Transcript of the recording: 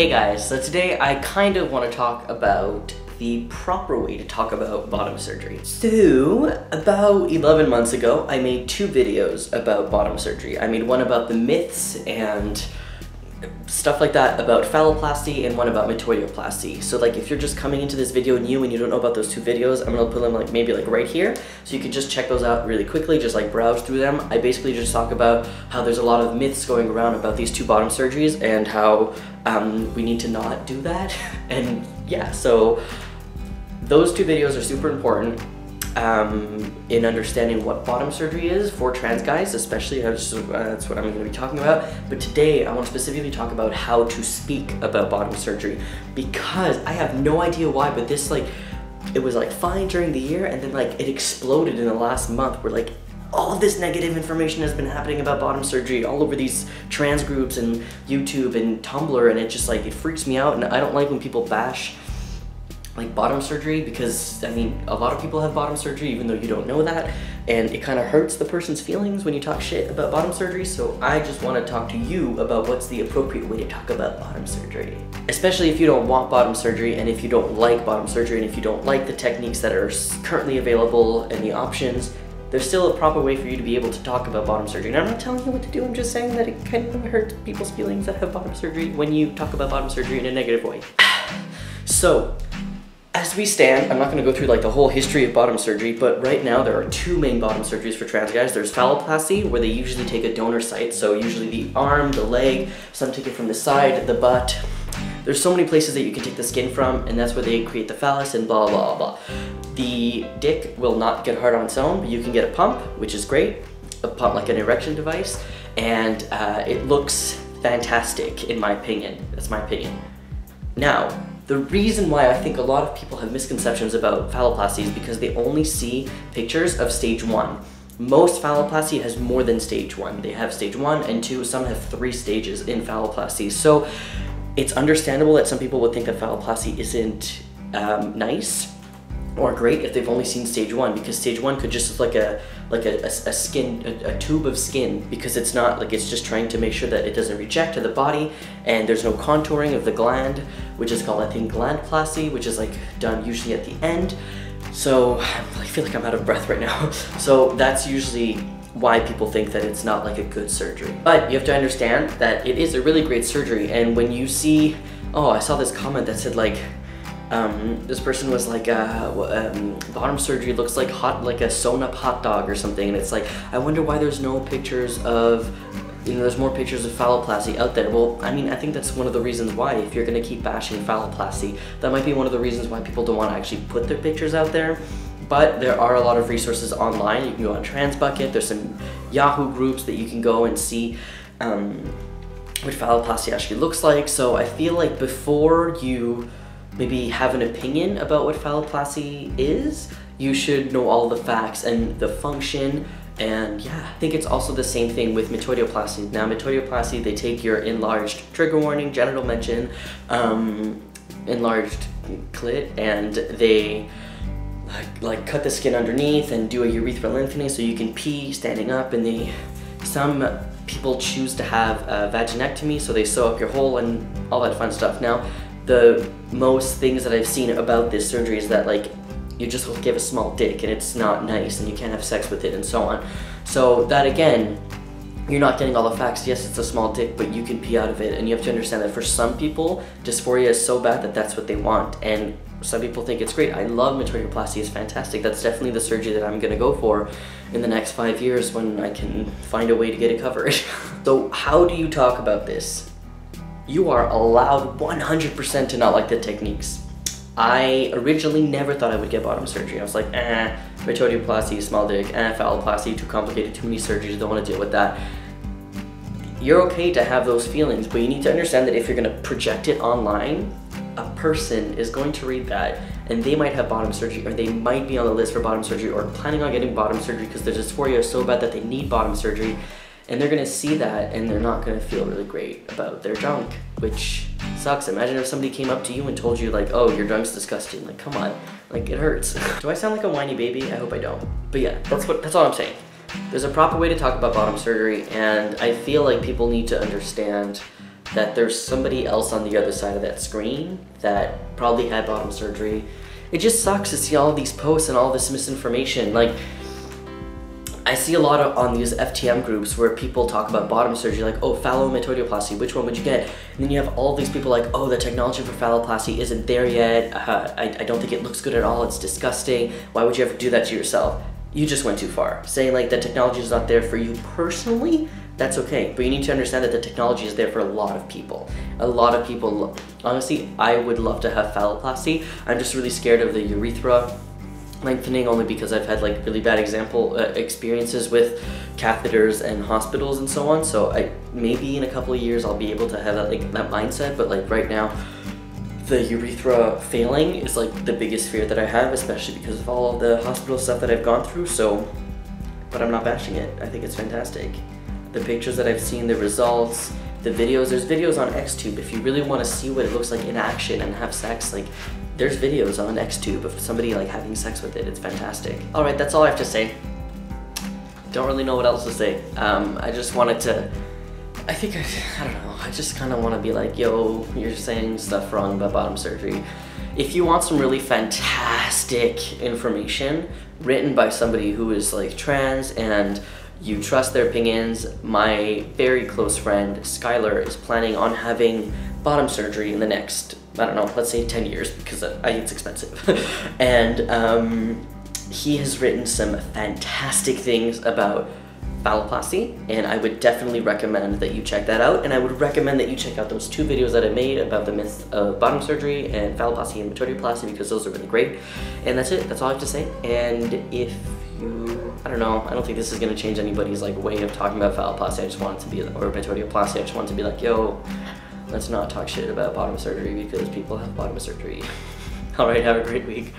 Hey guys, so today I kind of want to talk about the proper way to talk about bottom surgery. So, about 11 months ago, I made 2 videos about bottom surgery. I made one about the myths and stuff like that about phalloplasty and one about metoidioplasty. So like if you're just coming into this video new and you don't know about those 2 videos, I'm gonna put them like maybe like right here. So you can just check those out really quickly, just like browse through them. I basically just talk about how there's a lot of myths going around about these 2 bottom surgeries and how we need to not do that. And yeah, so those 2 videos are super important in understanding what bottom surgery is for trans guys, especially. That's what I'm going to be talking about. But today I want to specifically talk about how to speak about bottom surgery, because I have no idea why, but this it was like fine during the year, and then like it exploded in the last month where like all of this negative information has been happening about bottom surgery all over these trans groups and YouTube and Tumblr, and it just like it freaks me out. And I don't like when people bash like bottom surgery, because I mean a lot of people have bottom surgery even though you don't know that, and it kind of hurts the person's feelings when you talk shit about bottom surgery. So I just want to talk to you about what's the appropriate way to talk about bottom surgery, especially if you don't want bottom surgery, and if you don't like bottom surgery, and if you don't like the techniques that are currently available and the options. There's still a proper way for you to be able to talk about bottom surgery. And I'm not telling you what to do, I'm just saying that it kind of hurts people's feelings that have bottom surgery when you talk about bottom surgery in a negative way. So, as we stand, I'm not going to go through like the whole history of bottom surgery, but right now there are 2 main bottom surgeries for trans guys. There's phalloplasty, where they usually take a donor site, so usually the arm, the leg, some take it from the side, the butt. There's so many places that you can take the skin from, and that's where they create the phallus and blah blah blah. The dick will not get hard on its own, but you can get a pump, which is great, a pump like an erection device, and it looks fantastic in my opinion. That's my opinion. Now, the reason why I think a lot of people have misconceptions about phalloplasty is because they only see pictures of stage 1. Most phalloplasty has more than stage 1. They have stage 1 and 2, some have 3 stages in phalloplasty. So it's understandable that some people would think that phalloplasty isn't nice or great if they've only seen stage 1, because stage 1 could just look like a tube of skin, because it's not like, it's just trying to make sure that it doesn't reject to the body, and there's no contouring of the gland, which is called, I think, glandplasty, which is like done usually at the end. So I feel like I'm out of breath right now. So that's usually why people think that it's not like a good surgery. But you have to understand that it is a really great surgery, and when you see, oh, I saw this comment that said like, this person was like, bottom surgery looks like a sewn up hot dog or something, and it's like, I wonder why there's no pictures of, there's more pictures of phalloplasty out there. Well, I mean, I think that's one of the reasons why, if you're gonna keep bashing phalloplasty, that might be one of the reasons why people don't want to actually put their pictures out there. But there are a lot of resources online. You can go on TransBucket, there's some Yahoo groups that you can go and see what phalloplasty actually looks like. So I feel like before you maybe have an opinion about what phalloplasty is, you should know all the facts and the function. And yeah, I think it's also the same thing with metoidioplasty. Now metoidioplasty, they take your enlarged, trigger warning, genital mention, enlarged clit, and they like cut the skin underneath and do a urethral lengthening so you can pee standing up, and some people choose to have a vaginectomy, so they sew up your hole and all that fun stuff. Now, the most things that I've seen about this surgery is that like you just give a small dick and it's not nice and you can't have sex with it and so on. So that again, you're not getting all the facts. Yes, it's a small dick, but you can pee out of it, and you have to understand that for some people, dysphoria is so bad that that's what they want, and some people think it's great. I love metoidioplasty, it's fantastic. That's definitely the surgery that I'm gonna go for in the next 5 years when I can find a way to get it covered. So how do you talk about this? You are allowed 100% to not like the techniques. I originally never thought I would get bottom surgery. I was like, metoidioplasty, small dick, phalloplasty, too complicated, too many surgeries, don't want to deal with that. You're okay to have those feelings, but you need to understand that if you're gonna project it online, a person is going to read that and they might have bottom surgery, or they might be on the list for bottom surgery, or planning on getting bottom surgery because their dysphoria is so bad that they need bottom surgery. And they're gonna see that and they're not gonna feel really great about their junk, which sucks. Imagine if somebody came up to you and told you like, oh, your junk's disgusting. Like, come on, like it hurts. Do I sound like a whiny baby? I hope I don't. But yeah, that's all I'm saying. There's a proper way to talk about bottom surgery, and I feel like people need to understand that there's somebody else on the other side of that screen that probably had bottom surgery. It just sucks to see all these posts and all this misinformation. Like, I see a lot on these FTM groups where people talk about bottom surgery, like, oh, Metoidioplasty, which one would you get? And then you have all these people like, oh, the technology for Phalloplasty isn't there yet. I don't think it looks good at all. It's disgusting. Why would you ever do that to yourself? You just went too far. Saying like the technology is not there for you personally, that's okay. But you need to understand that the technology is there for a lot of people. A lot of people, honestly, I would love to have Phalloplasty. I'm just really scared of the urethra lengthening, only because I've had like really bad experiences with catheters and hospitals and so on. So maybe in a couple of years I'll be able to have that mindset, but like right now, the urethra failing is like the biggest fear that I have, especially because of all of the hospital stuff that I've gone through. So, but I'm not bashing it. I think it's fantastic. The pictures that I've seen, the results, the videos, there's videos on XTube. If you really want to see what it looks like in action and have sex, like there's videos on XTube of somebody like having sex with it. It's fantastic. All right, that's all I have to say. Don't really know what else to say. I just wanted to, I don't know, I just kind of want to be like, yo, you're saying stuff wrong about bottom surgery. If you want some really fantastic information written by somebody who is like trans and you trust their opinions, my very close friend Skylar is planning on having bottom surgery in the next, I don't know, let's say 10 years, because it's expensive. And he has written some fantastic things about Phalloplasty, and I would definitely recommend that you check that out. And I would recommend that you check out those 2 videos that I made about the myth of bottom surgery and Phalloplasty and Metoidioplasty, because those are really great. And that's it, that's all I have to say. And if you, I don't know, I don't think this is gonna change anybody's like way of talking about Phalloplasty. I just want it to be, or Metoidioplasty, I just want it to be like, yo, let's not talk shit about bottom surgery because people have bottom surgery. All right, have a great week.